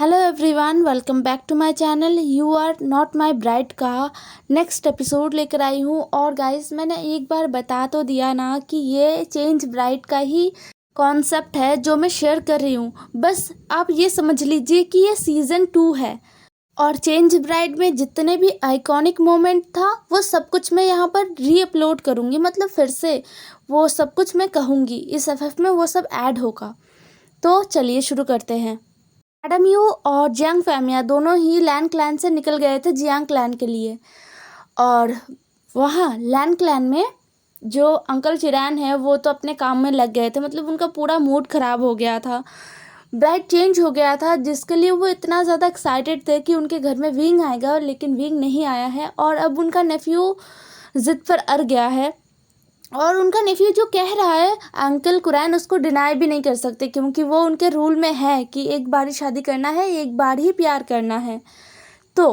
Hello everyone, welcome back to my channel. You are not my bride का next episode लेकर आई हूँ। और गाइस, मैंने एक बार बता तो दिया ना कि ये चेंज ब्राइड का ही कॉन्सेप्ट है जो मैं शेयर कर रही हूँ। बस आप ये समझ लीजिए कि ये सीज़न 2 है और चेंज ब्राइड में जितने भी आइकॉनिक मोमेंट था वो सब कुछ मैं यहाँ पर री अपलोड करूँगी। मतलब फिर से वो सब कुछ मैं कहूँगी, इस एफएफ में वो सब ऐड होगा। तो चलिए शुरू करते हैं। मैडम यू और जियांग फैमिया दोनों ही लैन क्लैन से निकल गए थे जियांग क्लैन के लिए। और वहाँ लैन क्लैन में जो अंकल चिरैन है वो तो अपने काम में लग गए थे। मतलब उनका पूरा मूड ख़राब हो गया था, ब्राइड चेंज हो गया था, जिसके लिए वो इतना ज़्यादा एक्साइटेड थे कि उनके घर में विंग आएगा, लेकिन विंग नहीं आया है। और अब उनका नेफ्यू ज़िद पर अड़ गया है और उनका नेफ्यू जो कह रहा है अंकल कुरैन उसको डिनाई भी नहीं कर सकते, क्योंकि वो उनके रूल में है कि एक बार ही शादी करना है, एक बार ही प्यार करना है। तो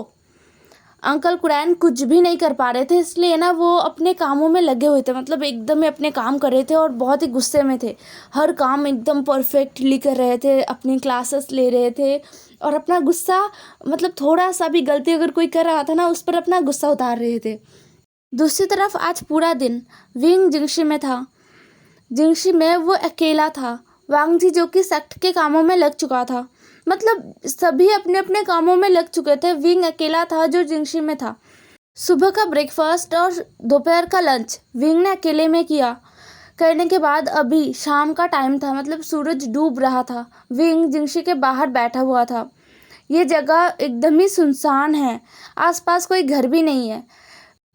अंकल कुरैन कुछ भी नहीं कर पा रहे थे, इसलिए ना वो अपने कामों में लगे हुए थे। मतलब एकदम ही अपने काम कर रहे थे और बहुत ही गुस्से में थे। हर काम एकदम परफेक्टली कर रहे थे, अपनी क्लासेस ले रहे थे और अपना गुस्सा, मतलब थोड़ा सा भी गलती अगर कोई कर रहा था ना उस पर अपना गुस्सा उतार रहे थे। दूसरी तरफ आज पूरा दिन विंग जिंगशी में था। जिंगशी में वो अकेला था। वांग जी जो कि सेक्ट के कामों में लग चुका था, मतलब सभी अपने अपने कामों में लग चुके थे। विंग अकेला था जो जिंगशी में था। सुबह का ब्रेकफास्ट और दोपहर का लंच विंग ने अकेले में किया। करने के बाद अभी शाम का टाइम था, मतलब सूरज डूब रहा था। विंग जिंगशी के बाहर बैठा हुआ था। ये जगह एकदम ही सुनसान है, आसपास कोई घर भी नहीं है।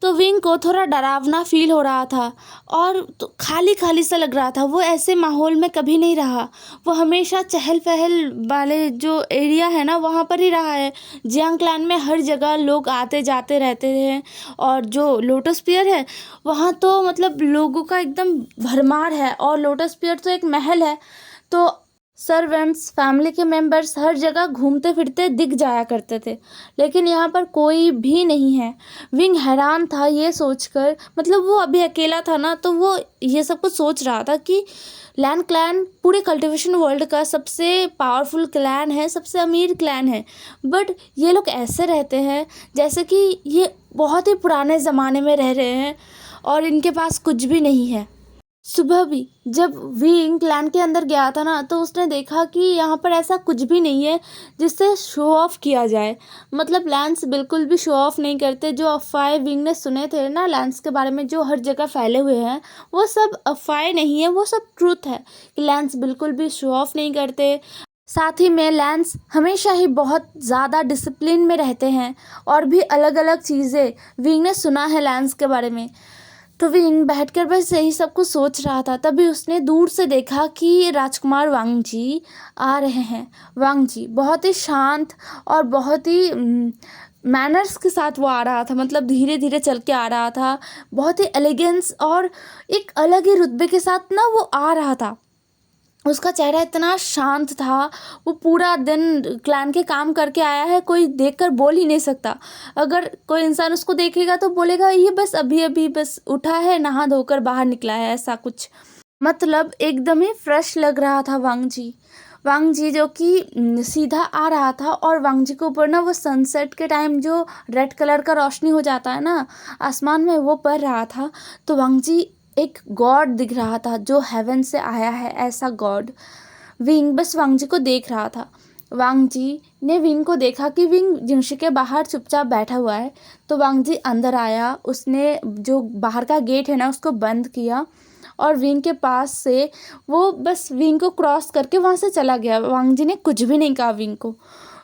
तो विंग को थोड़ा डरावना फील हो रहा था और तो खाली खाली सा लग रहा था। वो ऐसे माहौल में कभी नहीं रहा। वो हमेशा चहल पहल वाले जो एरिया है ना वहाँ पर ही रहा है। जियांग क्लैन में हर जगह लोग आते जाते रहते हैं और जो लोटस पियर है वहाँ तो मतलब लोगों का एकदम भरमार है। और लोटस पियर तो एक महल है, तो सर्वेंट्स, फैमिली के मेंबर्स हर जगह घूमते फिरते दिख जाया करते थे, लेकिन यहाँ पर कोई भी नहीं है। विंग हैरान था ये सोचकर, मतलब वो अभी अकेला था ना, तो वो ये सब कुछ सोच रहा था कि लैन क्लैन पूरे कल्टिवेशन वर्ल्ड का सबसे पावरफुल क्लैन है, सबसे अमीर क्लैन है, बट ये लोग ऐसे रहते हैं जैसे कि ये बहुत ही पुराने ज़माने में रह रहे हैं और इनके पास कुछ भी नहीं है। सुबह भी जब विंग क्लैन के अंदर गया था ना तो उसने देखा कि यहाँ पर ऐसा कुछ भी नहीं है जिससे शो ऑफ किया जाए। मतलब लैंस बिल्कुल भी शो ऑफ नहीं करते। जो अफवाहें विंग ने सुने थे ना लैंस के बारे में, जो हर जगह फैले हुए हैं, वो सब अफवाहें नहीं है, वो सब ट्रूथ है कि लैंस बिल्कुल भी शो ऑफ नहीं करते। साथ ही में लैंस हमेशा ही बहुत ज़्यादा डिसिप्लिन में रहते हैं और भी अलग अलग चीज़ें विंग ने सुना है लैंस के बारे में। तो विंग बैठकर बस यही सब कुछ सोच रहा था, तभी उसने दूर से देखा कि राजकुमार वांग जी आ रहे हैं। वांग जी बहुत ही शांत और बहुत ही मैनर्स के साथ वो आ रहा था। मतलब धीरे धीरे चल के आ रहा था, बहुत ही एलिगेंस और एक अलग ही रुतबे के साथ ना वो आ रहा था। उसका चेहरा इतना शांत था। वो पूरा दिन क्लैन के काम करके आया है, कोई देखकर बोल ही नहीं सकता। अगर कोई इंसान उसको देखेगा तो बोलेगा ये बस अभी अभी बस उठा है, नहा धोकर बाहर निकला है, ऐसा कुछ। मतलब एकदम ही फ्रेश लग रहा था वांग जी। वांग जी जो कि सीधा आ रहा था और वांग जी के ऊपर ना वो सनसेट के टाइम जो रेड कलर का रोशनी हो जाता है ना आसमान में, वो पड़ रहा था। तो वांग जी एक गॉड दिख रहा था जो हेवन से आया है, ऐसा गॉड। विंग बस वांग जी को देख रहा था। वांग जी ने विंग को देखा कि विंग जिंगशी के बाहर चुपचाप बैठा हुआ है, तो वांग जी अंदर आया। उसने जो बाहर का गेट है ना उसको बंद किया और विंग के पास से वो बस विंग को क्रॉस करके वहाँ से चला गया। वांग जी ने कुछ भी नहीं कहा विंग को।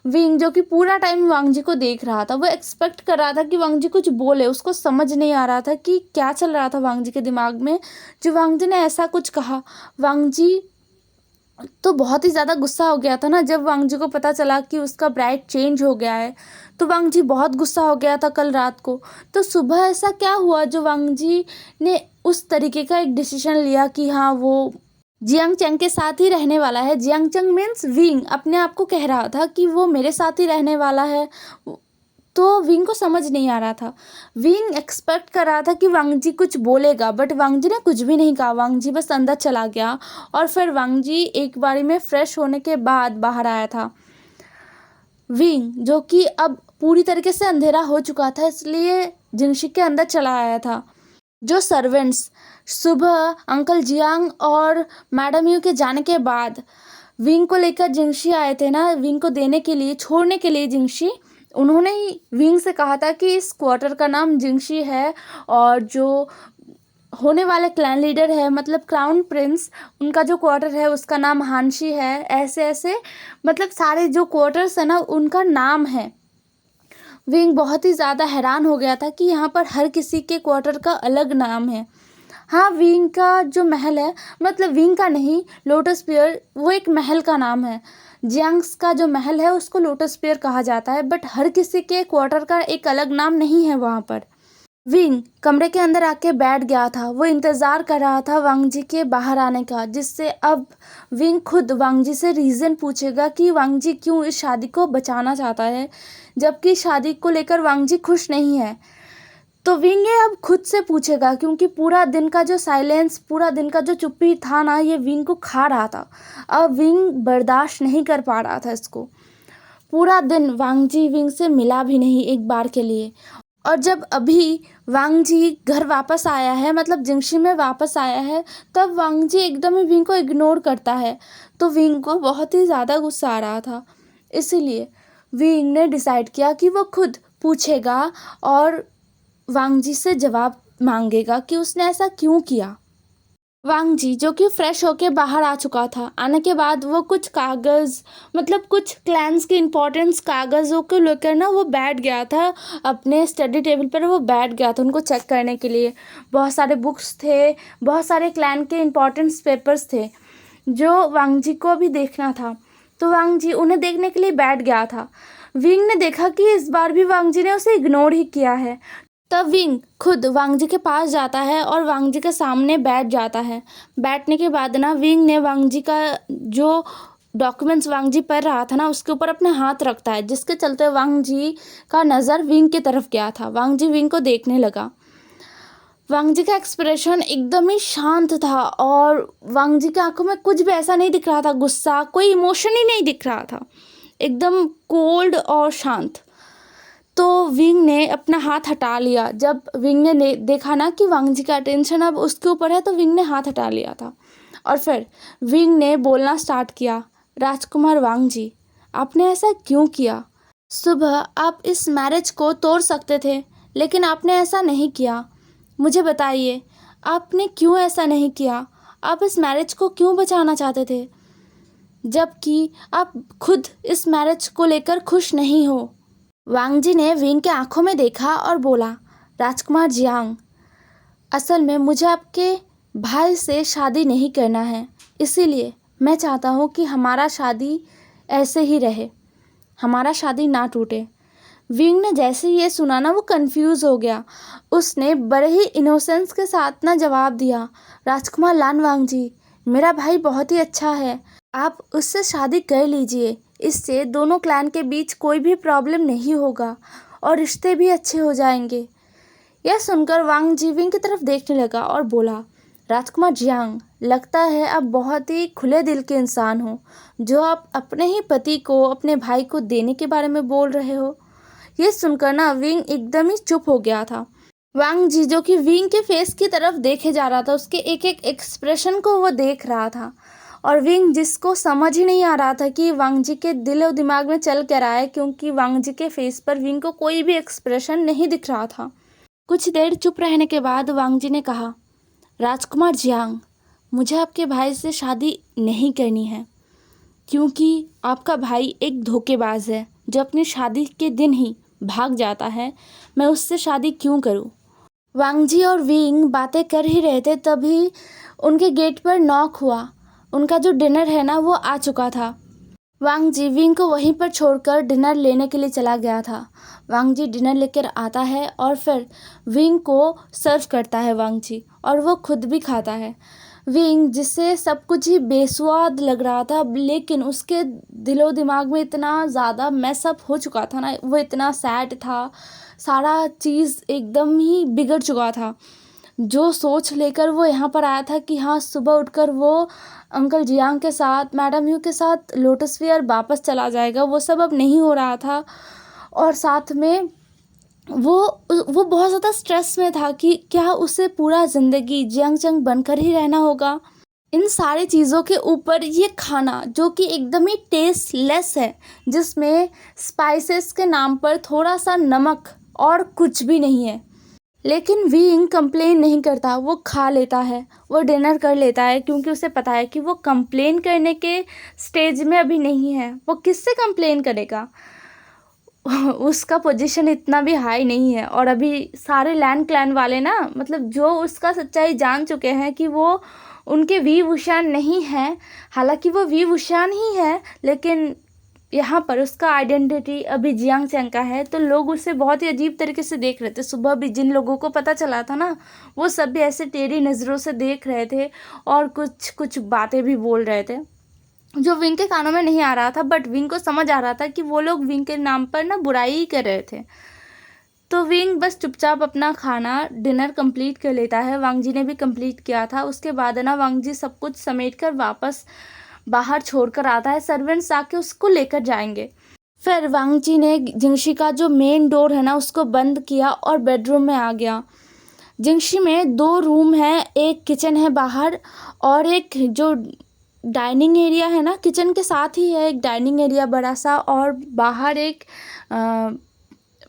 विंग जो कि पूरा टाइम वांग जी को देख रहा था, वो एक्सपेक्ट कर रहा था कि वांग जी कुछ बोले। उसको समझ नहीं आ रहा था कि क्या चल रहा था वांग जी के दिमाग में, जो वांग जी ने ऐसा कुछ कहा। वांग जी तो बहुत ही ज़्यादा गुस्सा हो गया था ना जब वांग जी को पता चला कि उसका ब्राइड चेंज हो गया है। तो वांग जी बहुत गुस्सा हो गया था कल रात को। तो सुबह ऐसा क्या हुआ जो वांग जी ने उस तरीके का एक डिसीजन लिया कि हाँ वो जियांग चंग के साथ ही रहने वाला है। जियांग चंग मीन्स विंग अपने आप को कह रहा था कि वो मेरे साथ ही रहने वाला है। तो विंग को समझ नहीं आ रहा था। विंग एक्सपेक्ट कर रहा था कि वांग जी कुछ बोलेगा, बट वांग जी ने कुछ भी नहीं कहा। वांग जी बस अंदर चला गया और फिर वांग जी एक बारी में फ्रेश होने के बाद बाहर आया था। विंग जो कि अब पूरी तरीके से अंधेरा हो चुका था, इसलिए जिंगशी के अंदर चला आया था। जो सर्वेंट्स सुबह अंकल जियांग और मैडम यू के जाने के बाद विंग को लेकर जिंगशी आए थे ना, विंग को देने के लिए, छोड़ने के लिए जिंगशी, उन्होंने ही विंग से कहा था कि इस क्वार्टर का नाम जिंगशी है और जो होने वाले क्लैन लीडर है मतलब क्राउन प्रिंस, उनका जो क्वार्टर है उसका नाम हानशी है। ऐसे ऐसे मतलब सारे जो क्वार्टर्स है ना उनका नाम है। विंग बहुत ही ज़्यादा हैरान हो गया था कि यहाँ पर हर किसी के क्वार्टर का अलग नाम है। हाँ, विंग का जो महल है, मतलब विंग का नहीं, लोटस पियर, वो एक महल का नाम है। जियांग्स का जो महल है उसको लोटस पियर कहा जाता है, बट हर किसी के क्वार्टर का एक अलग नाम नहीं है वहाँ पर। विंग कमरे के अंदर आके बैठ गया था। वो इंतज़ार कर रहा था वांगजी के बाहर आने का, जिससे अब विंग खुद वांगजी से रीज़न पूछेगा कि वांगजी क्यों इस शादी को बचाना चाहता है, जबकि शादी को लेकर वांगजी खुश नहीं है। तो विंग ये अब खुद से पूछेगा, क्योंकि पूरा दिन का जो साइलेंस, पूरा दिन का जो चुप्पी था ना, ये विंग को खा रहा था। अब विंग बर्दाश्त नहीं कर पा रहा था इसको। पूरा दिन वांगजी विंग से मिला भी नहीं एक बार के लिए। और जब अभी वांगजी घर वापस आया है, मतलब जिंगशी में वापस आया है, तब वांगजी एकदम ही विंग को इग्नोर करता है। तो विंग को बहुत ही ज़्यादा गुस्सा आ रहा था। इसीलिए विंग ने डिसाइड किया कि वो खुद पूछेगा और वांगजी से जवाब मांगेगा कि उसने ऐसा क्यों किया। वांगजी जो कि फ्रेश होके बाहर आ चुका था, आने के बाद वो कुछ कागज़, मतलब कुछ क्लैंस के इम्पोर्टेंस कागज़ों को लेकर ना वो बैठ गया था अपने स्टडी टेबल पर। वो बैठ गया था उनको चेक करने के लिए। बहुत सारे बुक्स थे, बहुत सारे क्लैन के इम्पोर्टेंस पेपर्स थे जो वांगजी को भी देखना था। तो वांगजी उन्हें देखने के लिए बैठ गया था। विंग ने देखा कि इस बार भी वांगजी ने उसे इग्नोर ही किया है। तब विंग खुद वांगजी के पास जाता है और वांगजी के सामने बैठ जाता है। बैठने के बाद ना विंग ने वांगजी का जो डॉक्यूमेंट्स वांगजी पढ़ रहा था ना उसके ऊपर अपने हाथ रखता है, जिसके चलते वांगजी का नज़र विंग की तरफ गया था। वांगजी विंग को देखने लगा। वांगजी का एक्सप्रेशन एकदम ही शांत था और वांगजी की आंखों में कुछ भी ऐसा नहीं दिख रहा था, गुस्सा, कोई इमोशन ही नहीं दिख रहा था, एकदम कोल्ड और शांत। तो विंग ने अपना हाथ हटा लिया। जब विंग ने देखा ना कि वांगजी का अटेंशन अब उसके ऊपर है, तो विंग ने हाथ हटा लिया था। और फिर विंग ने बोलना स्टार्ट किया, राजकुमार वांगजी, आपने ऐसा क्यों किया? सुबह आप इस मैरिज को तोड़ सकते थे, लेकिन आपने ऐसा नहीं किया। मुझे बताइए, आपने क्यों ऐसा नहीं किया? आप इस मैरिज को क्यों बचाना चाहते थे, जबकि आप खुद इस मैरिज को लेकर खुश नहीं हो? वांगजी ने विंग के आंखों में देखा और बोला, राजकुमार जियांग, असल में मुझे आपके भाई से शादी नहीं करना है, इसीलिए मैं चाहता हूँ कि हमारा शादी ऐसे ही रहे, हमारा शादी ना टूटे। विंग ने जैसे ये सुना ना वो कंफ्यूज हो गया। उसने बड़े ही इनोसेंस के साथ ना जवाब दिया, राजकुमार लान वांगजी, मेरा भाई बहुत ही अच्छा है, आप उससे शादी कर लीजिए। इससे दोनों क्लैन के बीच कोई भी प्रॉब्लम नहीं होगा और रिश्ते भी अच्छे हो जाएंगे। यह सुनकर वांगजी विंग की तरफ देखने लगा और बोला, राजकुमार जियांग, लगता है आप बहुत ही खुले दिल के इंसान हो, जो आप अपने ही पति को अपने भाई को देने के बारे में बोल रहे हो। ये सुनकर ना विंग एकदम ही चुप हो गया था। वांगजी जो कि विंग के फेस की तरफ देखे जा रहा था, उसके एक एक एक्सप्रेशन को वो देख रहा था। और विंग जिसको समझ ही नहीं आ रहा था कि वांगजी के दिल और दिमाग में चल क्या रहा है, क्योंकि वांगजी के फेस पर विंग को कोई भी एक्सप्रेशन नहीं दिख रहा था। कुछ देर चुप रहने के बाद वांगजी ने कहा, राजकुमार जियांग, मुझे आपके भाई से शादी नहीं करनी है, क्योंकि आपका भाई एक धोखेबाज है जो अपनी शादी के दिन ही भाग जाता है। मैं उससे शादी क्यों करूं? वांगजी और विंग बातें कर ही रहे थे, तभी उनके गेट पर नॉक हुआ। उनका जो डिनर है ना वो आ चुका था। वांगजी विंग को वहीं पर छोड़कर डिनर लेने के लिए चला गया था। वांगजी डिनर लेकर आता है और फिर विंग को सर्व करता है वांगजी, और वो खुद भी खाता है। विंग जिसे सब कुछ ही बेस्वाद लग रहा था, लेकिन उसके दिलो दिमाग में इतना ज़्यादा मैसअप हो चुका था ना, वो इतना सैड था, सारा चीज़ एकदम ही बिगड़ चुका था। जो सोच लेकर वो यहाँ पर आया था कि हाँ सुबह उठकर वो अंकल जियांग के साथ, मैडम यू के साथ लोटस फेयर वापस चला जाएगा, वो सब अब नहीं हो रहा था। और साथ में वो बहुत ज़्यादा स्ट्रेस में था कि क्या उसे पूरा ज़िंदगी जियांग चंग बनकर ही रहना होगा। इन सारी चीज़ों के ऊपर ये खाना जो कि एकदम ही टेस्टलेस है, जिसमें स्पाइसेस के नाम पर थोड़ा सा नमक और कुछ भी नहीं है, लेकिन विंग कंप्लेन नहीं करता, वो खा लेता है, वो डिनर कर लेता है, क्योंकि उसे पता है कि वो कंप्लेन करने के स्टेज में अभी नहीं है। वो किससे कंप्लेन करेगा, उसका पोजीशन इतना भी हाई नहीं है। और अभी सारे लैंड क्लैन वाले ना, मतलब जो उसका सच्चाई जान चुके हैं कि वो उनके वी वुशान नहीं है, हालांकि वो वी वुशान ही है, लेकिन यहाँ पर उसका आइडेंटिटी अभी जियांग चैंग का है। तो लोग उसे बहुत ही अजीब तरीके से देख रहे थे। सुबह भी जिन लोगों को पता चला था ना, वो सब भी ऐसे टेढ़ी नज़रों से देख रहे थे और कुछ कुछ बातें भी बोल रहे थे जो विंग के कानों में नहीं आ रहा था, बट विंग को समझ आ रहा था कि वो लोग विंग के नाम पर ना बुराई ही कर रहे थे। तो विंग बस चुपचाप अपना खाना डिनर कंप्लीट कर लेता है। वांग जी ने भी कंप्लीट किया था। उसके बाद ना वांग जी सब कुछ समेट कर वापस बाहर छोड़कर आता है। सर्वेंट्स आके उसको लेकर जाएंगे। फिर वांग जी ने जिंगशी का जो मेन डोर है ना, उसको बंद किया और बेडरूम में आ गया। जिंगशी में 2 रूम है, एक किचन है बाहर और एक जो डाइनिंग एरिया है ना, किचन के साथ ही है एक डाइनिंग एरिया बड़ा सा, और बाहर एक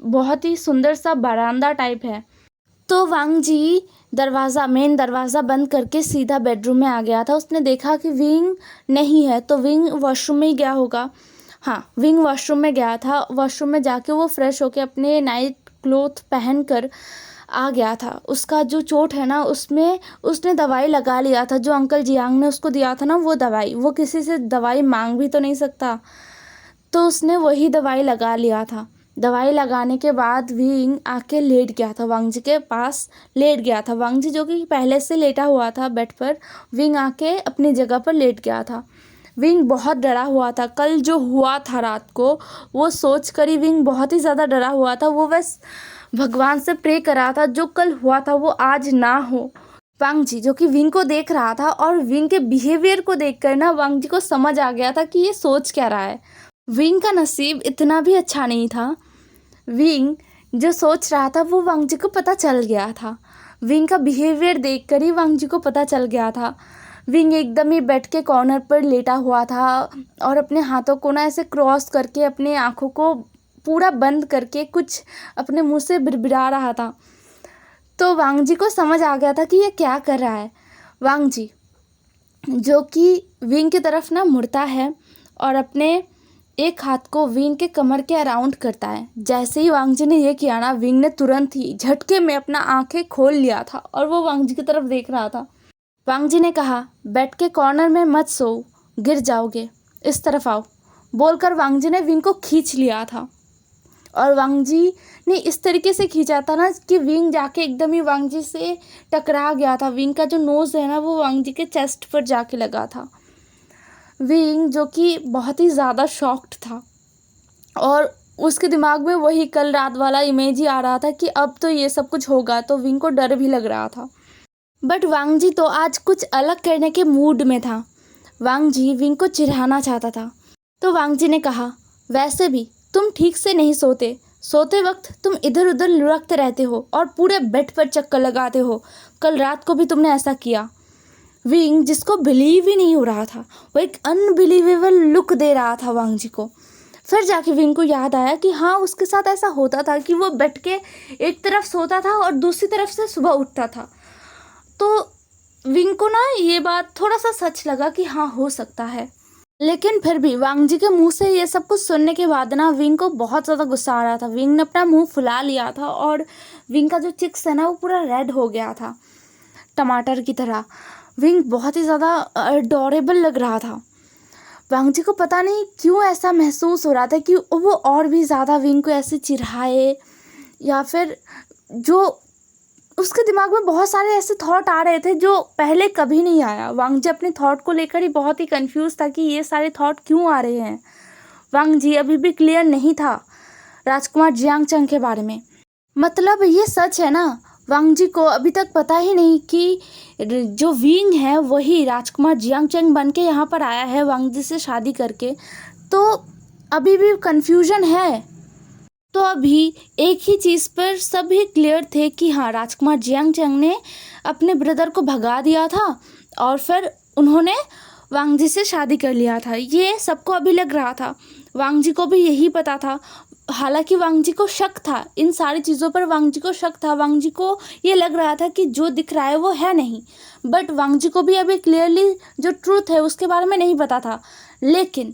बहुत ही सुंदर सा बरामदा टाइप है। तो वांग जी मेन दरवाज़ा बंद करके सीधा बेडरूम में आ गया था। उसने देखा कि विंग नहीं है, तो विंग वॉशरूम में ही गया होगा। हाँ, विंग वॉशरूम में गया था। वॉशरूम में जाके वो फ्रेश होके अपने नाइट क्लोथ पहन कर आ गया था। उसका जो चोट है ना, उसमें उसने दवाई लगा लिया था, जो अंकल जियांग ने उसको दिया था ना, वो दवाई। वो किसी से दवाई मांग भी तो नहीं सकता, तो उसने वही दवाई लगा लिया था। दवाई लगाने के बाद विंग आके लेट गया था, वांग जी के पास लेट गया था। वांग जी जो कि पहले से लेटा हुआ था बेड पर, विंग आके अपनी जगह पर लेट गया था। विंग बहुत डरा हुआ था। कल जो हुआ था रात को, वो सोच कर ही विंग बहुत ही ज़्यादा डरा हुआ था। वो बस भगवान से प्रे कर रहा था जो कल हुआ था वो आज ना हो। वांग जी जो कि विंग को देख रहा था, और विंग के बिहेवियर को देखकर ना वांग जी को समझ आ गया था कि ये सोच क्या रहा है। विंग का नसीब इतना भी अच्छा नहीं था। विंग जो सोच रहा था वो वांग जी को पता चल गया था। विंग का बिहेवियर देखकर ही वांग जी को पता चल गया था। विंग एकदम ही बेड के कॉर्नर पर लेटा हुआ था और अपने हाथों को ना ऐसे क्रॉस करके, अपने आँखों को पूरा बंद करके कुछ अपने मुंह से बिड़बिड़ा रहा था। तो वांग जी को समझ आ गया था कि ये क्या कर रहा है। वांग जी जो कि विंग की तरफ ना मुड़ता है और अपने एक हाथ को विंग के कमर के अराउंड करता है। जैसे ही वांग जी ने ये किया ना, विंग ने तुरंत ही झटके में अपना आंखें खोल लिया था और वो वांग जी की तरफ देख रहा था। वांग जी ने कहा, बेड के कॉर्नर में मत सो, गिर जाओगे, इस तरफ आओ, बोलकर वांग जी ने विंग को खींच लिया था। और वांग जी ने इस तरीके से खींचा था ना कि विंग जाके एकदम ही वांग जी से टकरा गया था। विंग का जो नोज़ है ना, वो वांग जी के चेस्ट पर जाके लगा था। विंग जो कि बहुत ही ज़्यादा शॉक्ड था और उसके दिमाग में वही कल रात वाला इमेज ही आ रहा था कि अब तो ये सब कुछ होगा। तो विंग को डर भी लग रहा था, बट वांग जी तो आज कुछ अलग करने के मूड में था। वांग जी विंग को चिढ़ाना चाहता था। तो वांग जी ने कहा, वैसे भी तुम ठीक से नहीं सोते, सोते वक्त तुम इधर उधर लुढ़कते रहते हो और पूरे बेड पर चक्कर लगाते हो। कल रात को भी तुमने ऐसा किया। विंग जिसको बिलीव ही नहीं हो रहा था, वो एक अनबिलीवेबल लुक दे रहा था वांग जी को। फिर जाके विंग को याद आया कि हाँ, उसके साथ ऐसा होता था कि वो बेड के एक तरफ सोता था और दूसरी तरफ से सुबह उठता था। तो विंग को ना ये बात थोड़ा सा सच लगा कि हाँ, हो सकता है। लेकिन फिर भी वांग जी के मुंह से ये सब कुछ सुनने के बाद ना विंग को बहुत ज़्यादा गुस्सा आ रहा था। विंग ने अपना मुंह फुला लिया था और विंग का जो चिक्स है ना, वो पूरा रेड हो गया था, टमाटर की तरह। विंग बहुत ही ज़्यादा अडोरेबल लग रहा था। वांग जी को पता नहीं क्यों ऐसा महसूस हो रहा था कि वो और भी ज़्यादा विंग को ऐसे चिढ़ाए, या फिर जो उसके दिमाग में बहुत सारे ऐसे थॉट आ रहे थे जो पहले कभी नहीं आया। वांग जी अपने थॉट को लेकर ही बहुत ही कंफ्यूज था कि ये सारे थॉट क्यों आ रहे हैं। वांग जी अभी भी क्लियर नहीं था राजकुमार जियांग चंग के बारे में। मतलब ये सच है ना, वांग जी को अभी तक पता ही नहीं कि जो विंग है वही राजकुमार जियांग चंग बन के यहाँ पर आया है वांग जी से शादी करके। तो अभी भी कन्फ्यूजन है। तो अभी एक ही चीज़ पर सभी क्लियर थे कि हाँ, राजकुमार जियांग चंग ने अपने ब्रदर को भगा दिया था और फिर उन्होंने वांग जी से शादी कर लिया था। ये सबको अभी लग रहा था, वांग जी को भी यही पता था। हालांकि वांग जी को शक था, इन सारी चीज़ों पर वांग जी को शक था। वांग जी को ये लग रहा था कि जो दिख रहा है वो है नहीं, बट वांग जी को भी अभी क्लियरली जो ट्रूथ है उसके बारे में नहीं पता था। लेकिन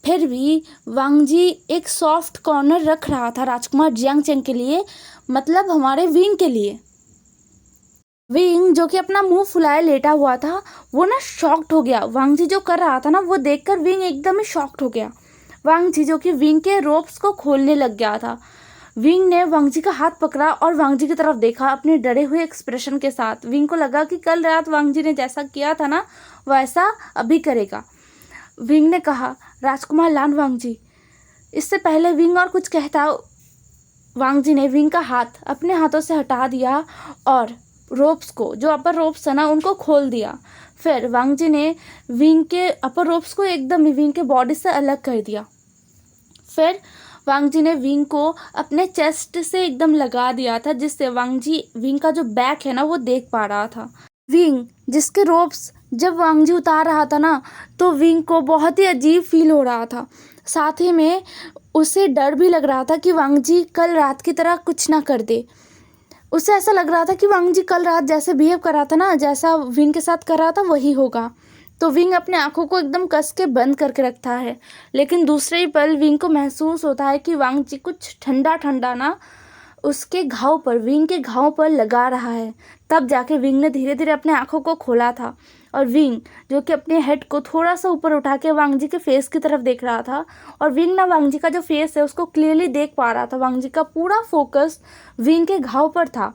फिर भी वांग जी एक सॉफ्ट कॉर्नर रख रहा था राजकुमार जियांग चंग के लिए, मतलब हमारे विंग के लिए। विंग जो कि अपना मुंह फुलाए लेटा हुआ था, वो ना शॉक्ड हो गया। वांग जी जो कर रहा था ना वो देखकर विंग एकदम ही शॉक्ड हो गया। वांग जी जो कि विंग के रोप्स को खोलने लग गया था। विंग ने वांग जी का हाथ पकड़ा और वांग जी की तरफ देखा अपने डरे हुए एक्सप्रेशन के साथ। विंग को लगा कि कल रात वांग जी ने जैसा किया था ना वैसा अभी करेगा। विंग ने कहा, राजकुमार लान वांग जी। इससे पहले विंग और कुछ कहता, वांग जी ने विंग का हाथ अपने हाथों से हटा दिया और रोप्स को, जो अपर रोप्स है ना, उनको खोल दिया। फिर वांग जी ने विंग के अपर रोप्स को एकदम विंग के बॉडी से अलग कर दिया। फिर वांग जी ने विंग को अपने चेस्ट से एकदम लगा दिया था, जिससे वांग जी विंग का जो बैक है ना वो देख पा रहा था। विंग जिसके रोप्स जब वांग जी उतार रहा था ना, तो विंग को बहुत ही अजीब फील हो रहा था। साथ ही में उसे डर भी लग रहा था कि वांग जी कल रात की तरह कुछ ना कर दे। उसे ऐसा लग रहा था कि वांग जी कल रात जैसे बिहेव कर रहा था ना, जैसा विंग के साथ कर रहा था वही होगा। तो विंग अपने आंखों को एकदम कस के बंद करके रखता है। लेकिन दूसरे ही पल विंग को महसूस होता है कि वांग जी कुछ ठंडा ठंडा ना उसके घाव पर, विंग के घाव पर लगा रहा है। तब जाके विंग ने धीरे धीरे अपने आंखों को खोला था और विंग जो कि अपने हेड को थोड़ा सा ऊपर उठा के वांग जी के फेस की तरफ देख रहा था। और विंग ना वांग जी का जो फेस है उसको क्लियरली देख पा रहा था। वांग जी का पूरा फोकस विंग के घाव पर था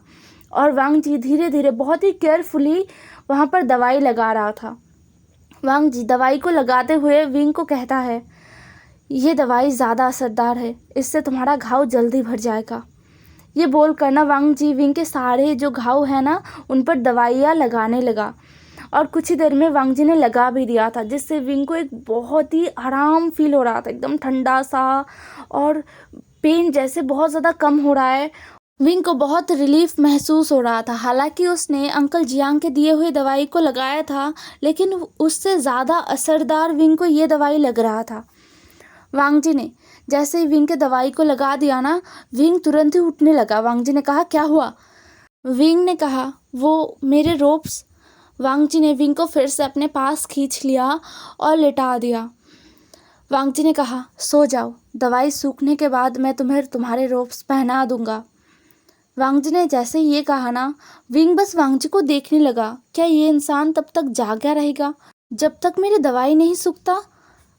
और वांग जी धीरे धीरे बहुत ही केयरफुली वहाँ पर दवाई लगा रहा था। वांग जी दवाई को लगाते हुए विंग को कहता है, ये दवाई ज़्यादा असरदार है, इससे तुम्हारा घाव जल्दी भर जाएगा। ये बोल कर ना वांग जी विंग के सारे जो घाव है ना उन पर दवाइयाँ लगाने लगा और कुछ ही देर में वांग जी ने लगा भी दिया था, जिससे विंग को एक बहुत ही आराम फील हो रहा था, एकदम ठंडा सा, और पेन जैसे बहुत ज़्यादा कम हो रहा है। विंग को बहुत रिलीफ महसूस हो रहा था। हालांकि उसने अंकल जियांग के दिए हुए दवाई को लगाया था, लेकिन उससे ज़्यादा असरदार विंग को ये दवाई लग रहा था। वांग जी ने जैसे ही विंग के दवाई को लगा दिया ना, विंग तुरंत ही उठने लगा। वांग जी ने कहा, क्या हुआ? विंग ने कहा, वो मेरे रोप्स। वांग जी ने विंग को फिर से अपने पास खींच लिया और लिटा दिया। वांग जी ने कहा, सो जाओ, दवाई सूखने के बाद मैं तुम्हें तुम्हारे रोप्स पहना दूंगा। वांग जी ने जैसे ही ये कहा ना, विंग बस वांग जी को देखने लगा। क्या ये इंसान तब तक जागा रहेगा जब तक मेरी दवाई नहीं सूखता?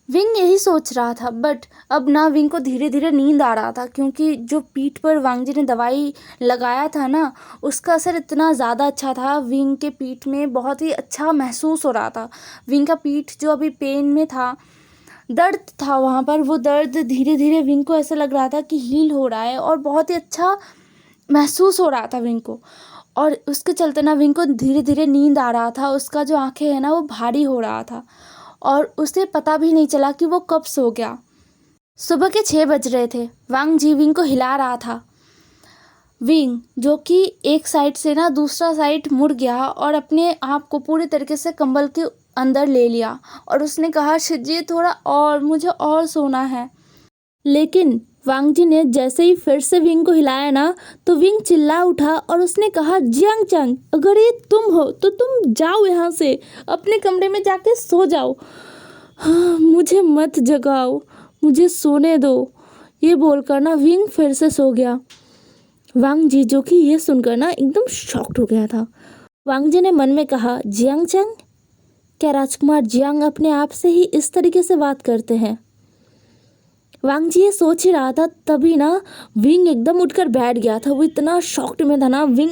विंग यही सोच रहा था। बट अब ना विंग को धीरे धीरे नींद आ रहा था, क्योंकि जो पीठ पर वांग जी ने दवाई लगाया था ना उसका असर इतना ज़्यादा अच्छा था। विंग के पीठ में बहुत ही अच्छा महसूस हो रहा था। विंग का पीठ जो अभी पेन में था, दर्द था वहाँ पर, वो दर्द धीरे धीरे विंग को ऐसा लग रहा था कि हील हो रहा है और बहुत ही अच्छा महसूस हो रहा था विंग को। और उसके चलते ना विंग को धीरे धीरे नींद आ रहा था। उसका जो आंखें है ना वो भारी हो रहा था और उसे पता भी नहीं चला कि वो कब सो गया। सुबह के 6 बज रहे थे। वांग जी विंग को हिला रहा था। विंग जो कि एक साइड से ना दूसरा साइड मुड़ गया और अपने आप को पूरे तरीके से कंबल के अंदर ले लिया और उसने कहा, शिजी थोड़ा और, मुझे और सोना है। लेकिन वांग जी ने जैसे ही फिर से विंग को हिलाया ना, तो विंग चिल्ला उठा और उसने कहा, जियांग चंग, अगर ये तुम हो तो तुम जाओ यहाँ से, अपने कमरे में जाके सो जाओ। हाँ, मुझे मत जगाओ, मुझे सोने दो। ये बोलकर ना विंग फिर से सो गया। वांग जी जो कि ये सुनकर ना एकदम शॉक्ड हो गया था। वांग जी ने मन में कहा, जियांग चंग, क्या राजकुमार जियांग अपने आप से ही इस तरीके से बात करते हैं? वांग जी ये सोच ही रहा था, तभी ना विंग एकदम उठकर बैठ गया था। वो इतना शॉक्ड में था ना विंग,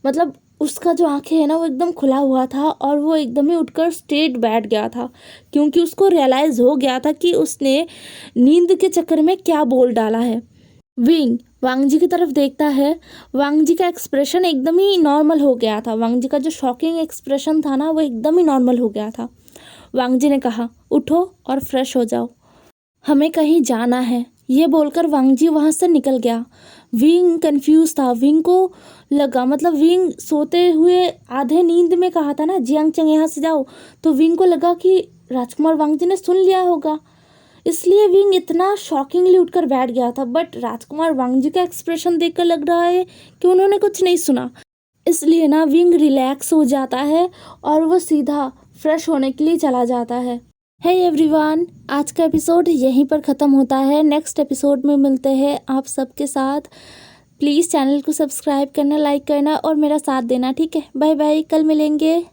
मतलब उसका जो आंखें है ना वो एकदम खुला हुआ था और वो एकदम ही उठकर स्ट्रेट बैठ गया था, क्योंकि उसको रियलाइज़ हो गया था कि उसने नींद के चक्कर में क्या बोल डाला है। विंग वांग जी की तरफ देखता है। वांग जी का एक्सप्रेशन एकदम ही नॉर्मल हो गया था। वांग जी का जो शॉकिंग एक्सप्रेशन था ना, वो एकदम ही नॉर्मल हो गया था। वांग जी ने कहा, उठो और फ्रेश हो जाओ, हमें कहीं जाना है। ये बोलकर वांग जी वहाँ से निकल गया। विंग कंफ्यूज था। विंग को लगा, मतलब विंग सोते हुए आधे नींद में कहा था ना, जियांग चंग यहाँ से जाओ, तो विंग को लगा कि राजकुमार वांग जी ने सुन लिया होगा, इसलिए विंग इतना शॉकिंगली उठकर बैठ गया था। बट राजकुमार वांग जी का एक्सप्रेशन देखकर लग रहा है कि उन्होंने कुछ नहीं सुना, इसलिए ना विंग रिलैक्स हो जाता है और वो सीधा फ्रेश होने के लिए चला जाता है। हे एवरीवन, आज का एपिसोड यहीं पर ख़त्म होता है। नेक्स्ट एपिसोड में मिलते हैं आप सबके साथ। प्लीज़ चैनल को सब्सक्राइब करना, लाइक करना और मेरा साथ देना, ठीक है। बाय बाय, कल मिलेंगे।